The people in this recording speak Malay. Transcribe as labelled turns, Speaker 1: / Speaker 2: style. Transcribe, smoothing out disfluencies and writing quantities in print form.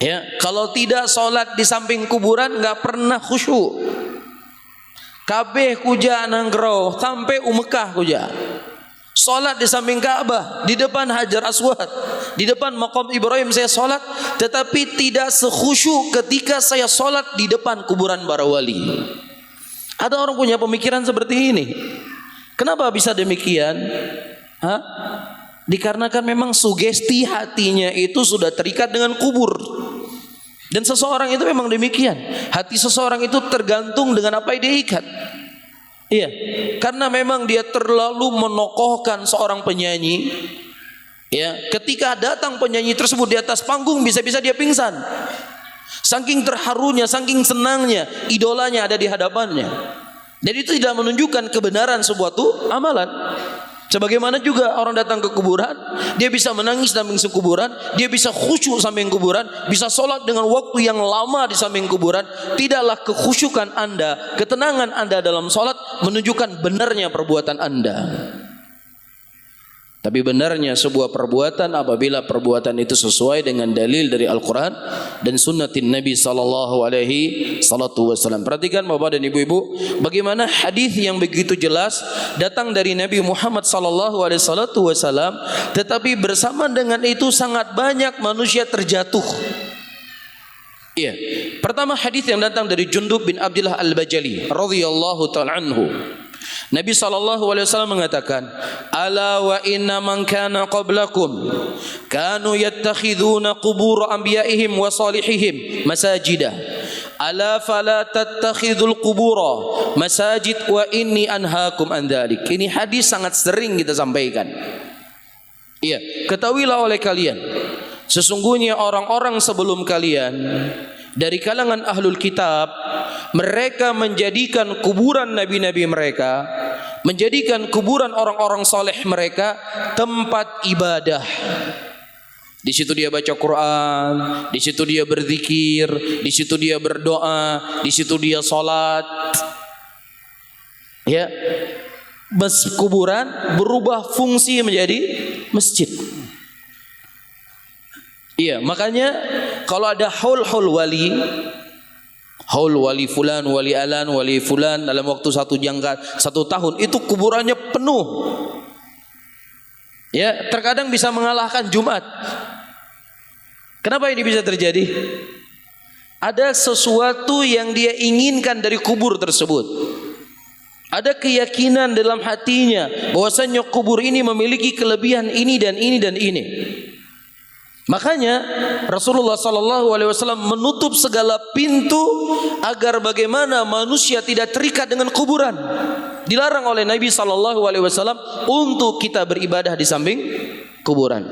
Speaker 1: Ya, kalau tidak sholat di samping kuburan nggak pernah khusyuk. Kabeh kuja nanggroh sampai Mekah kuja. Sholat di samping Ka'bah, di depan Hajar Aswad, di depan Maqam Ibrahim saya sholat, tetapi tidak sekhusyuk ketika saya sholat di depan kuburan para wali. Ada orang punya pemikiran seperti ini. Kenapa bisa demikian? Hah? Dikarenakan memang sugesti hatinya itu sudah terikat dengan kubur. Dan seseorang itu memang demikian. Hati seseorang itu tergantung dengan apa yang dia ikat. Iya, karena memang dia terlalu menokohkan seorang penyanyi. Ya, ketika datang penyanyi tersebut di atas panggung, bisa-bisa dia pingsan. Saking terharunya, saking senangnya, idolanya ada di hadapannya. Dan itu tidak menunjukkan kebenaran sebuah amalan. Sebagaimana juga orang datang ke kuburan, dia bisa menangis di samping kuburan, dia bisa khusyuk samping kuburan, bisa sholat dengan waktu yang lama di samping kuburan. Tidaklah kekhusyukan anda, ketenangan anda dalam sholat menunjukkan benarnya perbuatan anda. Tapi benarnya sebuah perbuatan apabila perbuatan itu sesuai dengan dalil dari Al-Quran dan sunnatin Nabi SAW. Perhatikan Bapak dan Ibu-ibu, bagaimana hadis yang begitu jelas datang dari Nabi Muhammad SAW, tetapi bersama dengan itu sangat banyak manusia terjatuh. Iya. Pertama hadis yang datang dari Jundub bin Abdullah Al-Bajali radhiyallahu ta'ala anhu. Nabi SAW mengatakan, ala wa inna man kana qablakum kanu yattakhiduna qubur anbiya'ihim wa salihihim masajida, ala fala tattakhidul qubura masajid wa inni anhaakum an dzalik. Ini hadis sangat sering kita sampaikan. Iya, ketahuilah oleh kalian, sesungguhnya orang-orang sebelum kalian dari kalangan ahlul kitab, mereka menjadikan kuburan nabi-nabi mereka, menjadikan kuburan orang-orang saleh mereka tempat ibadah. Di situ dia baca Quran, di situ dia berzikir, di situ dia berdoa, di situ dia salat. Ya, kuburan berubah fungsi menjadi masjid. Iya, makanya kalau ada haul wali fulan, wali alan, wali fulan dalam waktu satu tahun itu kuburannya penuh. Ya, terkadang bisa mengalahkan Jumat. Kenapa ini bisa terjadi? Ada sesuatu yang dia inginkan dari kubur tersebut. Ada keyakinan dalam hatinya bahwasanya kubur ini memiliki kelebihan ini dan ini dan ini. Makanya Rasulullah SAW menutup segala pintu agar bagaimana manusia tidak terikat dengan kuburan. Dilarang oleh Nabi SAW untuk kita beribadah di samping kuburan.